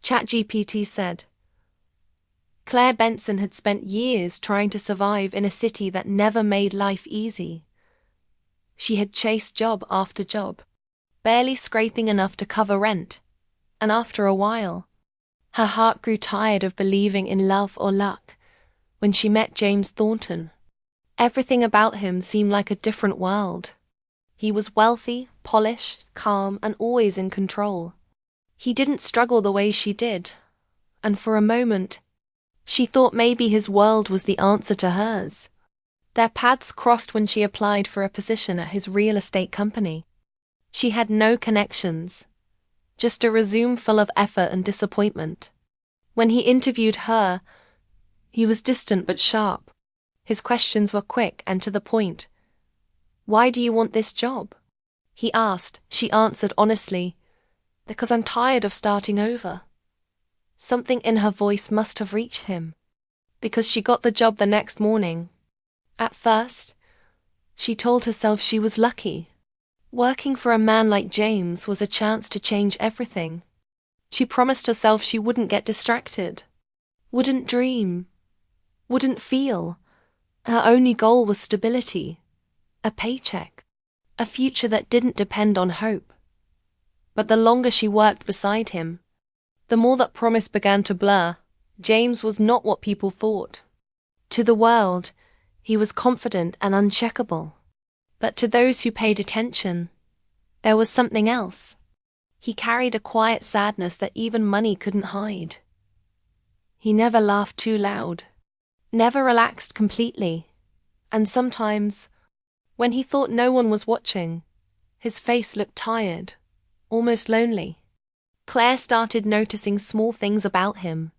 ChatGPT said. Claire Benson had spent years trying to survive in a city that never made life easy. She had chased job after job, barely scraping enough to cover rent, and after a while, her heart grew tired of believing in love or luck. When she met James Thornton, everything about him seemed like a different world. He was wealthy, polished, calm, and always in control. He didn't struggle the way she did, and for a moment, she thought maybe his world was the answer to hers. Their paths crossed when she applied for a position at his real estate company. She had no connections, just a resume full of effort and disappointment. When he interviewed her, he was distant but sharp. His questions were quick and to the point. "Why do you want this job?" he asked. She answered honestly, "Because I'm tired of starting over." Something in her voice must have reached him, because she got the job the next morning. At first, she told herself she was lucky. Working for a man like James was a chance to change everything. She promised herself she wouldn't get distracted, wouldn't dream, wouldn't feel. Her only goal was stability, a paycheck, a future that didn't depend on hope. But the longer she worked beside him, the more that promise began to blur. James was not what people thought. To the world, he was confident and uncheckable. But to those who paid attention, there was something else. He carried a quiet sadness that even money couldn't hide. He never laughed too loud, never relaxed completely, and sometimes, when he thought no one was watching, his face looked tired, almost lonely. Claire started noticing small things about him.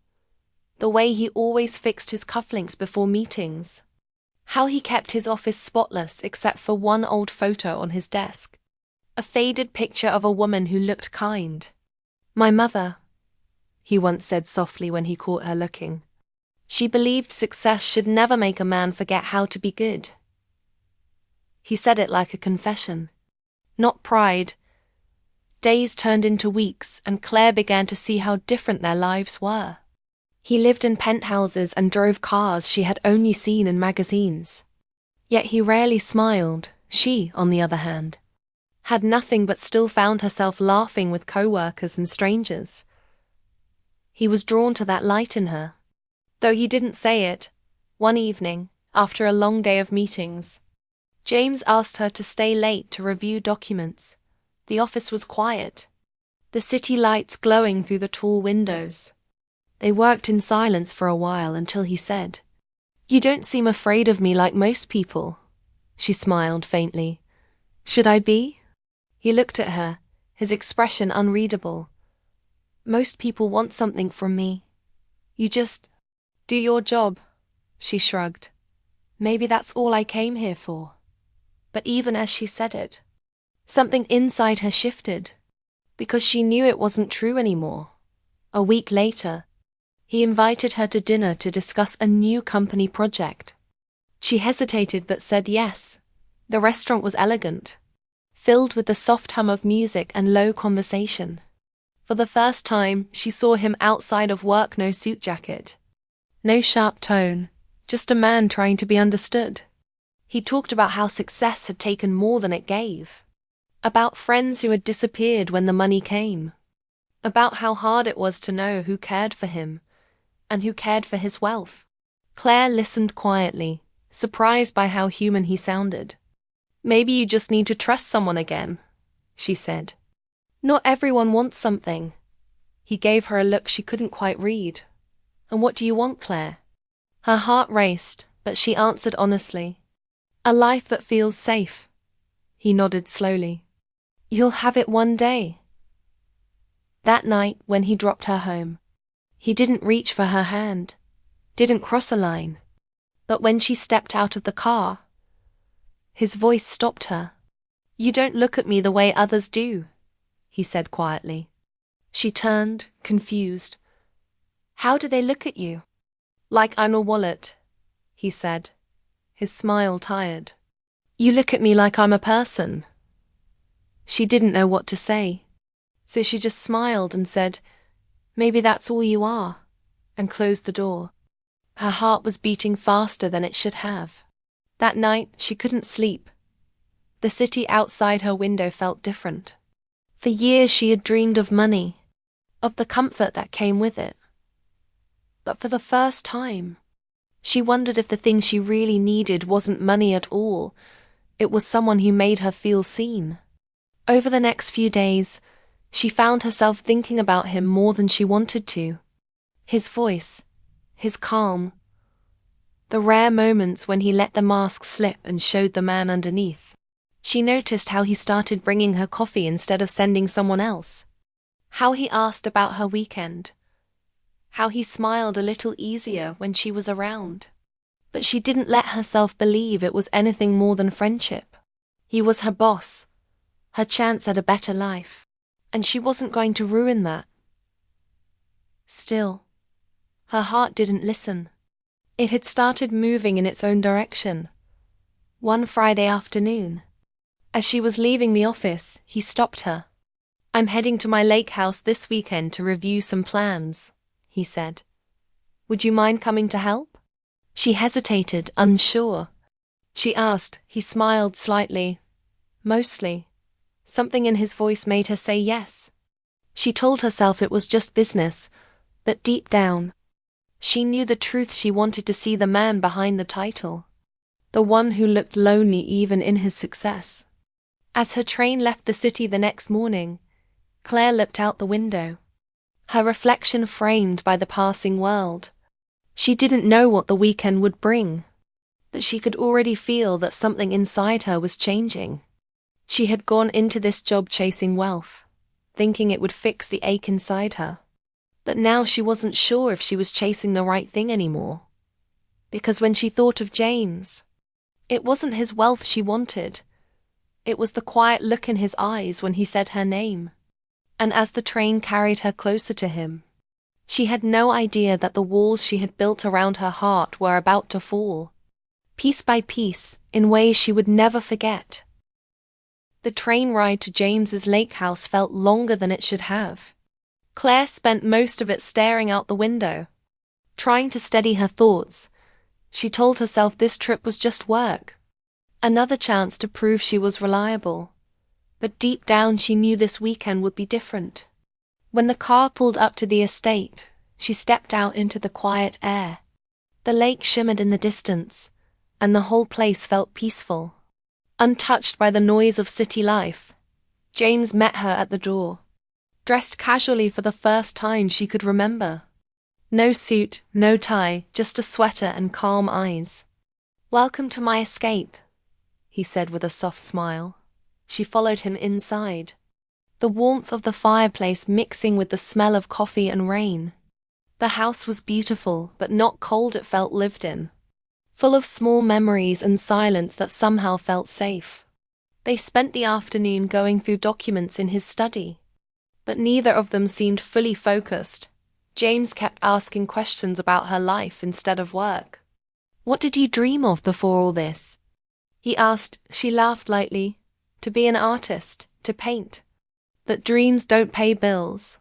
The way he always fixed his cufflinks before meetings. How he kept his office spotless except for one old photo on his desk. A faded picture of a woman who looked kind. "My mother," he once said softly when he caught her looking. She believed success should never make a man forget how to be good. He said it like a confession, not pride. Days turned into weeks, and Claire began to see how different their lives were. He lived in penthouses and drove cars she had only seen in magazines. Yet he rarely smiled. She, on the other hand, had nothing but still found herself laughing with co-workers and strangers. He was drawn to that light in her. Though he didn't say it, one evening, after a long day of meetings, James asked her to stay late to review documents. The office was quiet, the city lights glowing through the tall windows. They worked in silence for a while until he said, "You don't seem afraid of me like most people." She smiled faintly. "Should I be?" He looked at her, his expression unreadable. "Most people want something from me. You just do your job." She shrugged. "Maybe that's all I came here for." But even as she said it, something inside her shifted, because she knew it wasn't true anymore. A week later, he invited her to dinner to discuss a new company project. She hesitated but said yes. The restaurant was elegant, filled with the soft hum of music and low conversation. For the first time, she saw him outside of work, no suit jacket, no sharp tone, just a man trying to be understood. He talked about how success had taken more than it gave, about friends who had disappeared when the money came, about how hard it was to know who cared for him and who cared for his wealth. Claire listened quietly, surprised by how human he sounded. "Maybe you just need to trust someone again," she said. "Not everyone wants something." He gave her a look she couldn't quite read. "And what do you want, Claire?" Her heart raced, but she answered honestly, "A life that feels safe." He nodded slowly. "You'll have it one day." That night, when he dropped her home, he didn't reach for her hand, didn't cross a line. But when she stepped out of the car, his voice stopped her. "You don't look at me the way others do," he said quietly. She turned, confused. "How do they look at you?" "Like I'm a wallet," he said, his smile tired. "You look at me like I'm a person." She didn't know what to say, so she just smiled and said, Maybe that's all you are, and closed the door. Her heart was beating faster than it should have. That night, she couldn't sleep. The city outside her window felt different. For years she had dreamed of money, of the comfort that came with it. But for the first time, she wondered if the thing she really needed wasn't money at all. It was someone who made her feel seen. Over the next few days, she found herself thinking about him more than she wanted to. His voice, his calm, the rare moments when he let the mask slip and showed the man underneath. She noticed how he started bringing her coffee instead of sending someone else. How he asked about her weekend. How he smiled a little easier when she was around. But she didn't let herself believe it was anything more than friendship. He was her boss, her chance at a better life, and she wasn't going to ruin that. Still, her heart didn't listen. It had started moving in its own direction. One Friday afternoon, as she was leaving the office, he stopped her. "I'm heading to my lake house this weekend to review some plans," he said. "Would you mind coming to help?" She hesitated, unsure. She asked. He smiled slightly. Mostly. Something in his voice made her say yes. She told herself it was just business, but deep down, she knew the truth. She wanted to see the man behind the title, the one who looked lonely even in his success. As her train left the city the next morning, Claire looked out the window, her reflection framed by the passing world. She didn't know what the weekend would bring, but she could already feel that something inside her was changing. She had gone into this job chasing wealth, thinking it would fix the ache inside her. But now she wasn't sure if she was chasing the right thing anymore. Because when she thought of James, it wasn't his wealth she wanted. It was the quiet look in his eyes when he said her name. And as the train carried her closer to him, she had no idea that the walls she had built around her heart were about to fall, piece by piece, in ways she would never forget. The train ride to James's lake house felt longer than it should have. Claire spent most of it staring out the window, trying to steady her thoughts. She told herself this trip was just work, another chance to prove she was reliable. But deep down she knew this weekend would be different. When the car pulled up to the estate, she stepped out into the quiet air. The lake shimmered in the distance, and the whole place felt peaceful, untouched by the noise of city life. James met her at the door, dressed casually for the first time she could remember. No suit, no tie, just a sweater and calm eyes. "Welcome to my escape," he said with a soft smile. She followed him inside, the warmth of the fireplace mixing with the smell of coffee and rain. The house was beautiful, but not cold. It felt lived in, full of small memories and silence that somehow felt safe. They spent the afternoon going through documents in his study, but neither of them seemed fully focused. James kept asking questions about her life instead of work. "What did you dream of before all this?" he asked. She laughed lightly. "To be an artist, to paint. But dreams don't pay bills."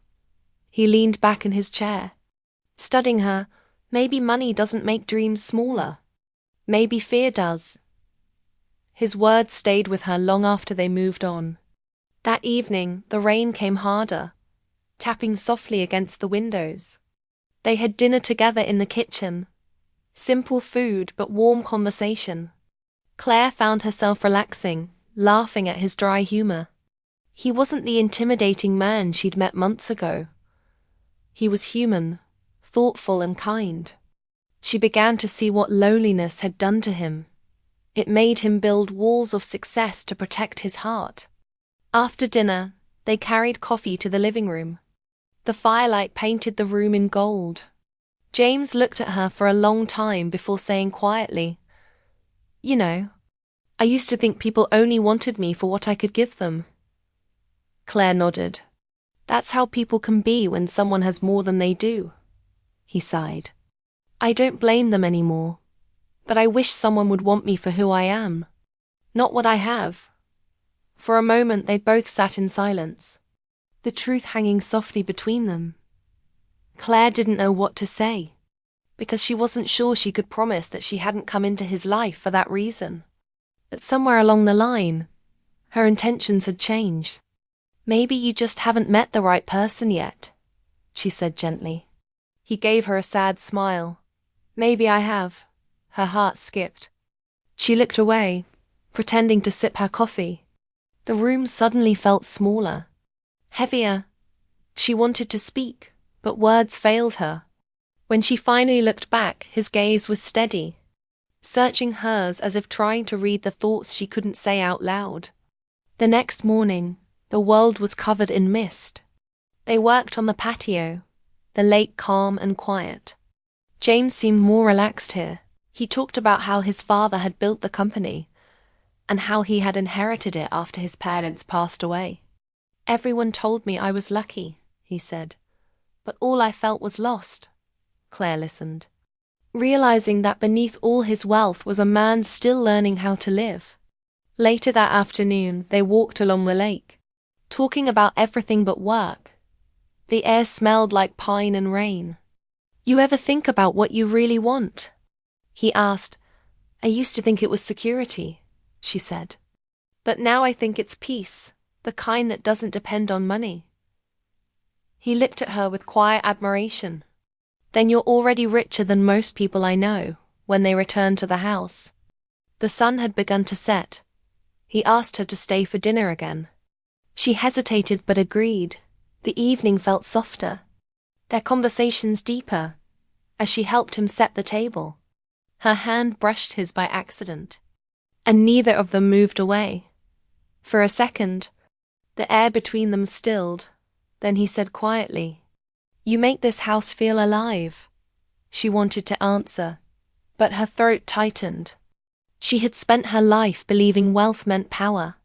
He leaned back in his chair, studying her. Maybe money doesn't make dreams smaller. Maybe fear does. His words stayed with her long after they moved on. That evening, the rain came harder, tapping softly against the windows. They had dinner together in the kitchen. Simple food, but warm conversation. Claire found herself relaxing, laughing at his dry humor. He wasn't the intimidating man she'd met months ago. He was human, thoughtful and kind. She began to see what loneliness had done to him. It made him build walls of success to protect his heart. After dinner, they carried coffee to the living room. The firelight painted the room in gold. James looked at her for a long time before saying quietly, "You know, I used to think people only wanted me for what I could give them." Claire nodded. "That's how people can be when someone has more than they do." He sighed. "I don't blame them anymore, but I wish someone would want me for who I am, not what I have." For a moment they both sat in silence, the truth hanging softly between them. Claire didn't know what to say, because she wasn't sure she could promise that she hadn't come into his life for that reason. But somewhere along the line, her intentions had changed. "Maybe you just haven't met the right person yet," she said gently. He gave her a sad smile. "Maybe I have." Her heart skipped. She looked away, pretending to sip her coffee. The room suddenly felt smaller, heavier. She wanted to speak, but words failed her. When she finally looked back, his gaze was steady, searching hers as if trying to read the thoughts she couldn't say out loud. The next morning, the world was covered in mist. They worked on the patio, the lake calm and quiet. James seemed more relaxed here. He talked about how his father had built the company, and how he had inherited it after his parents passed away. "Everyone told me I was lucky," he said, "but all I felt was lost." Claire listened, realizing that beneath all his wealth was a man still learning how to live. Later that afternoon, they walked along the lake, talking about everything but work. The air smelled like pine and rain. "You ever think about what you really want?" he asked. "I used to think it was security," she said. "But now I think it's peace, the kind that doesn't depend on money." He looked at her with quiet admiration. "Then you're already richer than most people I know," when they returned to the house. The sun had begun to set. He asked her to stay for dinner again. She hesitated but agreed. The evening felt softer, their conversations deeper, as she helped him set the table. Her hand brushed his by accident, and neither of them moved away. For a second, the air between them stilled. Then he said quietly, "You make this house feel alive." She wanted to answer, but her throat tightened. She had spent her life believing wealth meant power.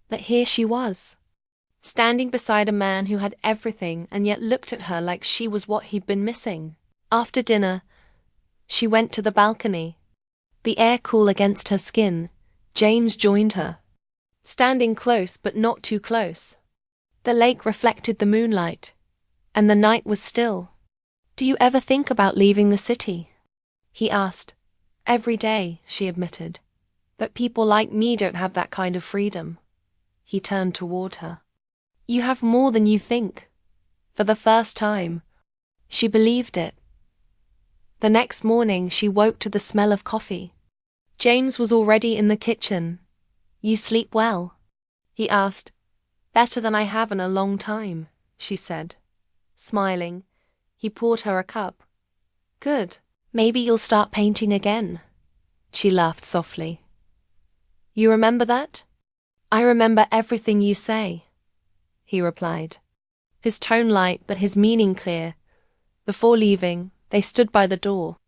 But here she was, standing beside a man who had everything and yet looked at her like she was what he'd been missing. After dinner, she went to the balcony. The air cool against her skin, James joined her, standing close but not too close. The lake reflected the moonlight, and the night was still. "Do you ever think about leaving the city?" he asked. "Every day," she admitted. "But people like me don't have that kind of freedom." He turned toward her. "You have more than you think." For the first time, she believed it. The next morning, she woke to the smell of coffee. James was already in the kitchen. "You sleep well?" he asked. "Better than I have in a long time," she said. Smiling, he poured her a cup. "Good. Maybe you'll start painting again." She laughed softly. "You remember that?" "I remember everything you say," he replied, his tone light but his meaning clear. Before leaving, they stood by the door,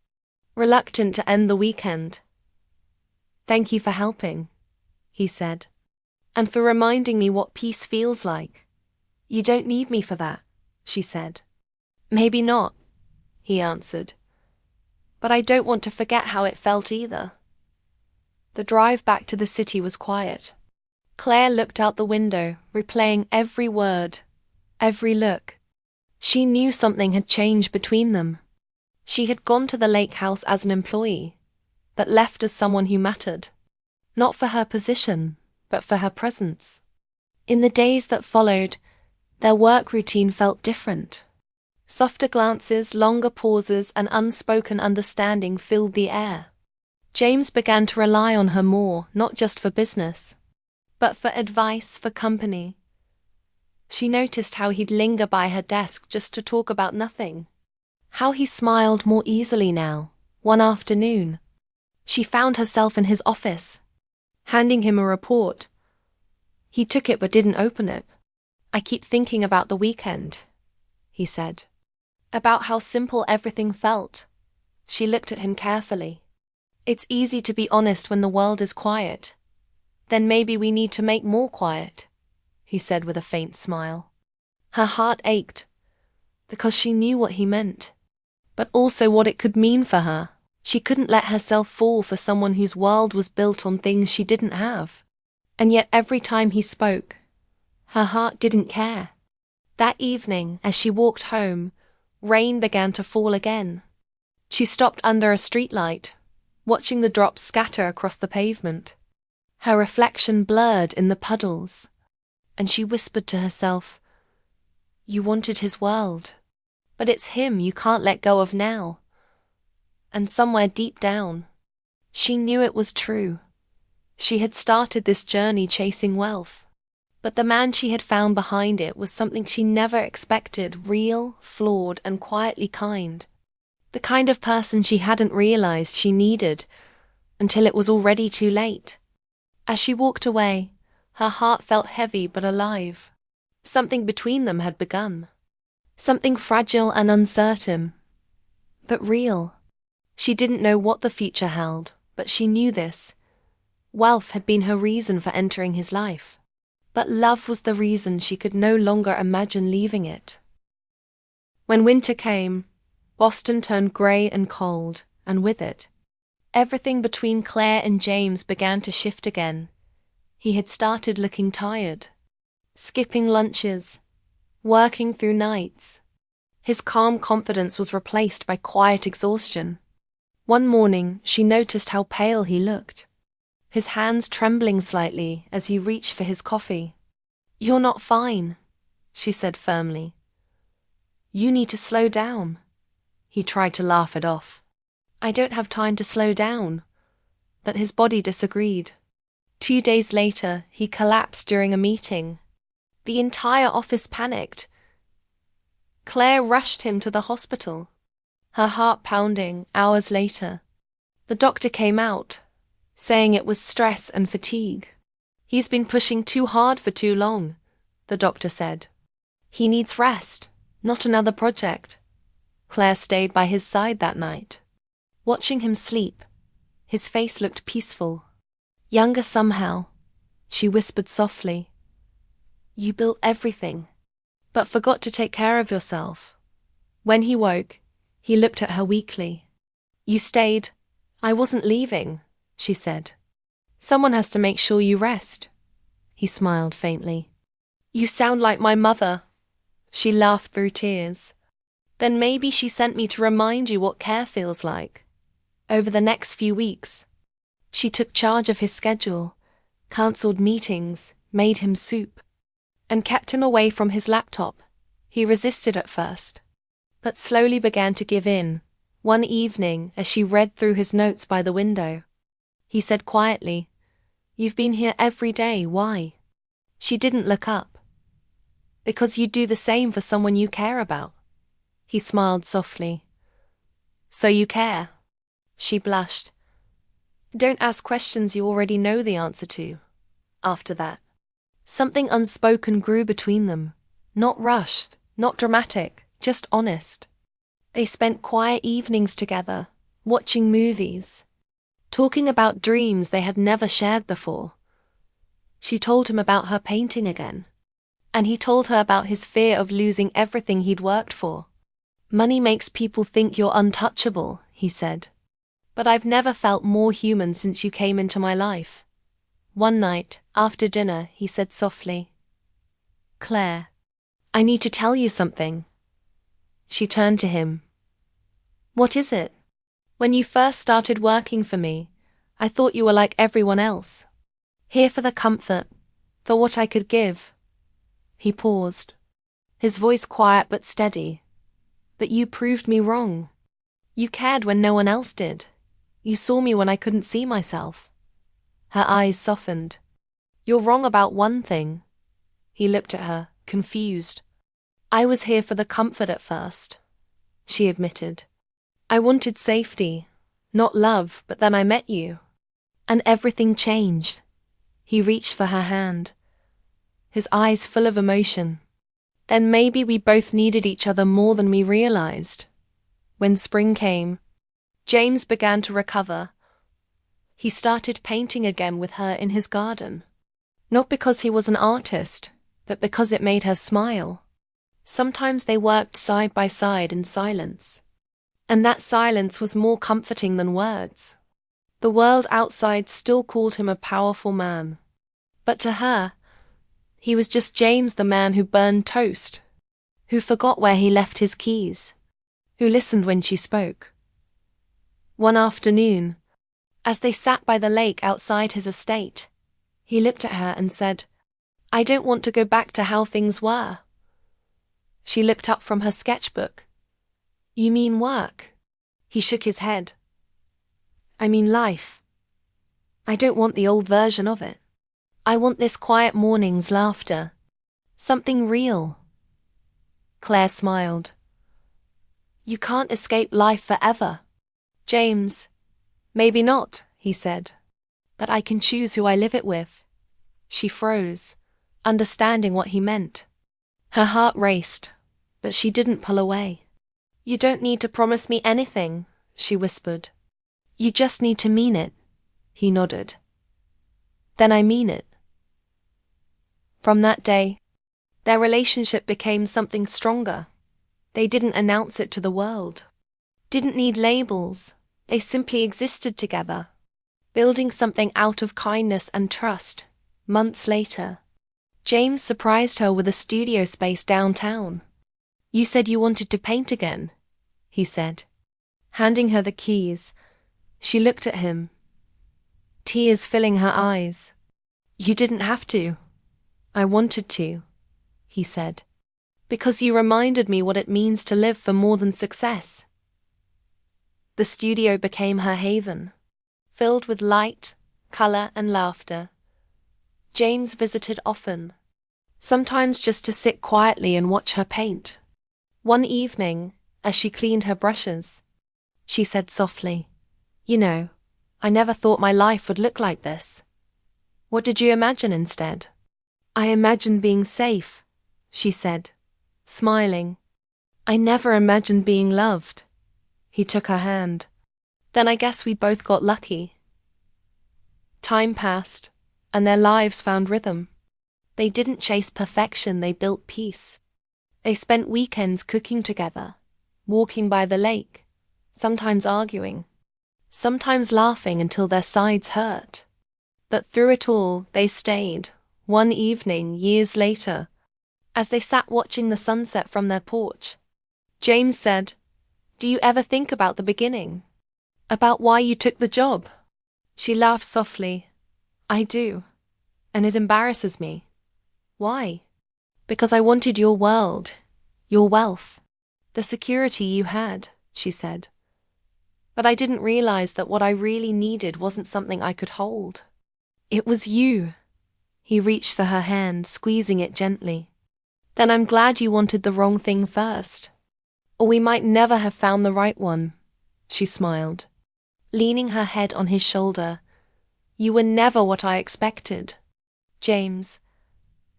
reluctant to end the weekend. "Thank you for helping," he said, "and for reminding me what peace feels like." "You don't need me for that," she said. "Maybe not," he answered, "but I don't want to forget how it felt either." The drive back to the city was quiet. Claire looked out the window, replaying every word, every look. She knew something had changed between them. She had gone to the lake house as an employee, but left as someone who mattered. Not for her position, but for her presence. In the days that followed, their work routine felt different. Softer glances, longer pauses, and unspoken understanding filled the air. James began to rely on her more, not just for business, but for advice, for company. She noticed how he'd linger by her desk just to talk about nothing. How he smiled more easily now. One afternoon, she found herself in his office, handing him a report. He took it but didn't open it. "I keep thinking about the weekend," he said. About how simple everything felt. She looked at him carefully. "It's easy to be honest when the world is quiet. Then maybe we need to make more quiet," he said with a faint smile. Her heart ached, because she knew what he meant, but also what it could mean for her. She couldn't let herself fall for someone whose world was built on things she didn't have. And yet every time he spoke, her heart didn't care. That evening, as she walked home, Rain began to fall again. She stopped under a streetlight, watching the drops scatter across the pavement. Her reflection blurred in the puddles, and she whispered to herself, "You wanted his world, but it's him you can't let go of now." And somewhere deep down, she knew it was true. She had started this journey chasing wealth, but the man she had found behind it was something she never expected, real, flawed, and quietly kind. The kind of person she hadn't realized she needed until it was already too late. As she walked away, her heart felt heavy but alive. Something between them had begun. Something fragile and uncertain, but real. She didn't know what the future held, but she knew this. Wealth had been her reason for entering his life, but love was the reason she could no longer imagine leaving it. When winter came, Boston turned grey and cold, and with it, everything between Claire and James began to shift again. He had started looking tired, skipping lunches, working through nights. His calm confidence was replaced by quiet exhaustion. One morning, she noticed how pale he looked, his hands trembling slightly as he reached for his coffee. "You're not fine," she said firmly. "You need to slow down." He tried to laugh it off. "I don't have time to slow down." But his body disagreed. 2 days later, he collapsed during a meeting. The entire office panicked. Claire rushed him to the hospital, her heart pounding. Hours later, the doctor came out, saying it was stress and fatigue. "He's been pushing too hard for too long," the doctor said. "He needs rest, not another project." Claire stayed by his side that night. Watching him sleep, his face looked peaceful. Younger somehow, she whispered softly, "You built everything, but forgot to take care of yourself." When he woke, he looked at her weakly. "You stayed. I wasn't leaving," she said. "Someone has to make sure you rest." He smiled faintly. "You sound like my mother." She laughed through tears. "Then maybe she sent me to remind you what care feels like." Over the next few weeks, she took charge of his schedule, cancelled meetings, made him soup, and kept him away from his laptop. He resisted at first, but slowly began to give in. One evening, as she read through his notes by the window, he said quietly, "You've been here every day, why?" She didn't look up. "Because you do the same for someone you care about." He smiled softly. "So you care?" She blushed. "Don't ask questions you already know the answer to." After that, something unspoken grew between them. Not rushed, not dramatic, just honest. They spent quiet evenings together, watching movies, talking about dreams they had never shared before. She told him about her painting again, and he told her about his fear of losing everything he'd worked for. "Money makes people think you're untouchable," he said. "But I've never felt more human since you came into my life." One night, after dinner, he said softly, "Claire, I need to tell you something." She turned to him. "What is it?" "When you first started working for me, I thought you were like everyone else. Here for the comfort, for what I could give." He paused, his voice quiet but steady. "But you proved me wrong. You cared when no one else did. You saw me when I couldn't see myself." Her eyes softened. "You're wrong about one thing." He looked at her, confused. "I was here for the comfort at first," she admitted. "I wanted safety, not love, but then I met you. And everything changed." He reached for her hand, his eyes full of emotion. "Then maybe we both needed each other more than we realized." When spring came, James began to recover. He started painting again with her in his garden. Not because he was an artist, but because it made her smile. Sometimes they worked side by side in silence, and that silence was more comforting than words. The world outside still called him a powerful man, but to her, he was just James, the man who burned toast, who forgot where he left his keys. who listened when she spoke. One afternoon, as they sat by the lake outside his estate, he looked at her and said, "I don't want to go back to how things were." She looked up from her sketchbook. "You mean work?" He shook his head. "I mean life. I don't want the old version of it. I want this quiet morning's laughter. Something real." Claire smiled. "You can't escape life forever." "James, maybe not," he said. "But I can choose who I live it with." She froze, understanding what he meant. Her heart raced, but she didn't pull away. "You don't need to promise me anything," she whispered. "You just need to mean it." He nodded. "Then I mean it." From that day, their relationship became something stronger. They didn't announce it to the world. Didn't need labels. They simply existed together, building something out of kindness and trust. Months later, James surprised her with a studio space downtown. "You said you wanted to paint again," he said. Handing her the keys, she looked at him, tears filling her eyes. "You didn't have to. I wanted to," he said, "because you reminded me what it means to live for more than success." The studio became her haven, filled with light, color, and laughter. James visited often, sometimes just to sit quietly and watch her paint. One evening, as she cleaned her brushes, she said softly, "You know, I never thought my life would look like this." "What did you imagine instead?" "I imagined being safe," she said, smiling. "I never imagined being loved." He took her hand. "Then I guess we both got lucky." Time passed, and their lives found rhythm. They didn't chase perfection, they built peace. They spent weekends cooking together, walking by the lake, sometimes arguing, sometimes laughing until their sides hurt. But through it all, they stayed. One evening, years later, as they sat watching the sunset from their porch, James said, "Do you ever think about the beginning? About why you took the job?" She laughed softly. "I do, and it embarrasses me." "Why?" "Because I wanted your world, your wealth, the security you had," she said. "But I didn't realize that what I really needed wasn't something I could hold. It was you." He reached for her hand, squeezing it gently. "Then I'm glad you wanted the wrong thing first. Or we might never have found the right one." She smiled, leaning her head on his shoulder. "You were never what I expected, James,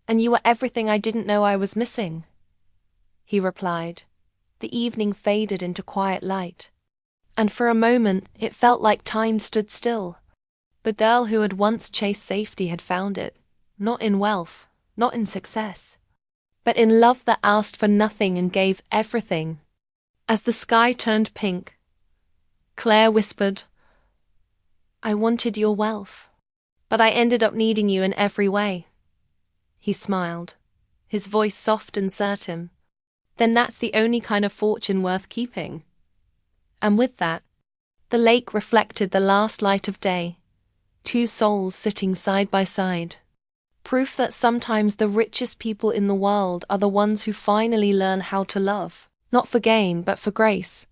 and you were everything I didn't know I was missing." He replied. The evening faded into quiet light, and for a moment it felt like time stood still. The girl who had once chased safety had found it, not in wealth, not in success, but in love that asked for nothing and gave everything. As the sky turned pink, Claire whispered, "I wanted your wealth, but I ended up needing you in every way." He smiled, his voice soft and certain. "Then that's the only kind of fortune worth keeping." And with that, the lake reflected the last light of day, two souls sitting side by side. Proof that sometimes the richest people in the world are the ones who finally learn how to love, not for gain but for grace.